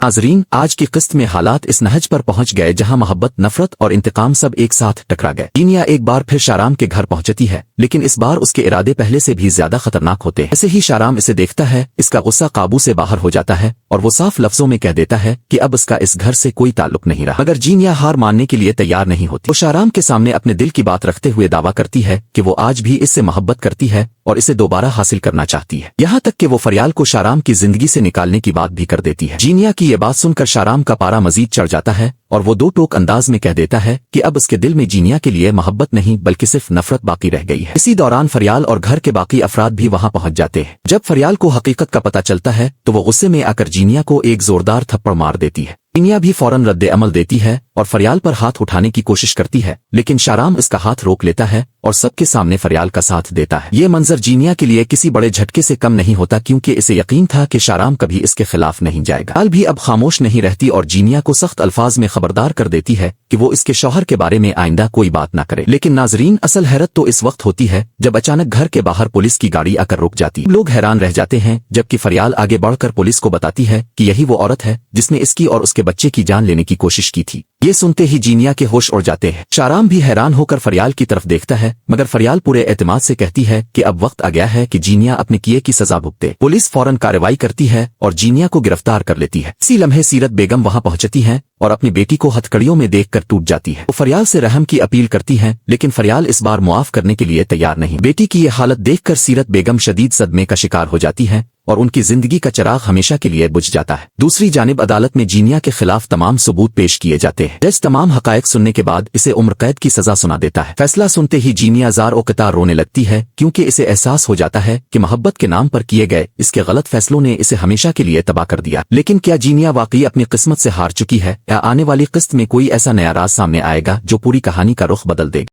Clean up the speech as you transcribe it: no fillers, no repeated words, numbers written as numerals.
नाज़रीन आज की किस्त में हालात इस नहज पर पहुंच गए जहां मोहब्बत नफरत और इंतकाम सब एक साथ टकरा गए। जीनिया एक बार फिर शाराम के घर पहुंचती है, लेकिन इस बार उसके इरादे पहले से भी ज्यादा खतरनाक होते हैं। ऐसे ही शाराम इसे देखता है, इसका गुस्सा काबू से बाहर हो जाता है और वो साफ लफ्जों में कह देता है कि अब इसका इस घर से कोई ताल्लुक नहीं रहा। मगर जीनिया हार मानने के लिए तैयार नहीं होती। वो शाराम के सामने अपने दिल की बात रखते हुए दावा करती है कि वो आज भी इससे मोहब्बत करती है और इसे दोबारा हासिल करना चाहती है। यहाँ तक कि वो फरियाल को शाराम की जिंदगी से निकालने की बात भी कर देती है। जीनिया की ये बात सुनकर शाराम का पारा मजीद चढ़ जाता है और वो दो टोक अंदाज में कह देता है कि अब उसके दिल में जीनिया के लिए मोहब्बत नहीं बल्कि सिर्फ नफरत बाकी रह गई है। इसी दौरान फरियाल और घर के बाकी अफराद भी वहां पहुंच जाते हैं। जब फरियाल को हकीकत का पता चलता है तो वो गुस्से में आकर जीनिया को एक जोरदार थप्पड़ मार देती है। जीनिया भी फौरन रद्द अमल देती है और फरियाल पर हाथ उठाने की कोशिश करती है, लेकिन शाराम इसका हाथ रोक लेता है और सबके सामने फरियाल का साथ देता है। ये मंजर जीनिया के लिए किसी बड़े झटके से कम नहीं होता, क्योंकि इसे यकीन था कि शाराम कभी इसके खिलाफ नहीं जाएगा। फरियाल भी अब खामोश नहीं रहती और जीनिया को सख्त अल्फाज में खबरदार कर देती है कि वो इसके शौहर के बारे में आइंदा कोई बात ना करे। लेकिन नाजरीन, असल हैरत तो इस वक्त होती है जब अचानक घर के बाहर पुलिस की गाड़ी आकर रुक जाती है। लोग हैरान रह जाते हैं, जबकि फरियाल आगे बढ़कर पुलिस को बताती है कि यही वो औरत है जिसने इसकी और उसके बच्चे की जान लेने की कोशिश की थी। ये सुनते ही जीनिया के होश उड़ जाते हैं। शाराम भी हैरान होकर फरियाल की तरफ देखता है, मगर फरियाल पूरे एतमाद से कहती है कि अब वक्त आ गया है कि जीनिया अपने किए की सजा भुगते। पुलिस फौरन कार्रवाई करती है और जीनिया को गिरफ्तार कर लेती है। इसी लम्हे सीरत बेगम वहां पहुंचती हैं और अपनी बेटी को हथकड़ियों में देखकर टूट जाती है। वो फरियाल से रहम की अपील करती हैं, लेकिन फरियाल इस बार मुआफ करने के लिए तैयार नहीं। बेटी की ये हालत देखकर सीरत बेगम शदीद सदमे का शिकार हो जाती है और उनकी जिंदगी का चिराग हमेशा के लिए बुझ जाता है। दूसरी जानिब अदालत में जीनिया के खिलाफ तमाम सबूत पेश किए जाते हैं। जज तमाम हकायक सुनने के बाद इसे उम्र कैद की सजा सुना देता है। फैसला सुनते ही जीनिया जार ओ कतार रोने लगती है, क्योंकि इसे एहसास हो जाता है कि मोहब्बत के नाम पर किए गए इसके गलत फैसलों ने इसे हमेशा के लिए तबाह कर दिया। लेकिन क्या जीनिया वाकई अपनी किस्मत से हार चुकी है, या आने वाली किस्त में कोई ऐसा नया राज सामने आएगा जो पूरी कहानी का रुख बदल देगा?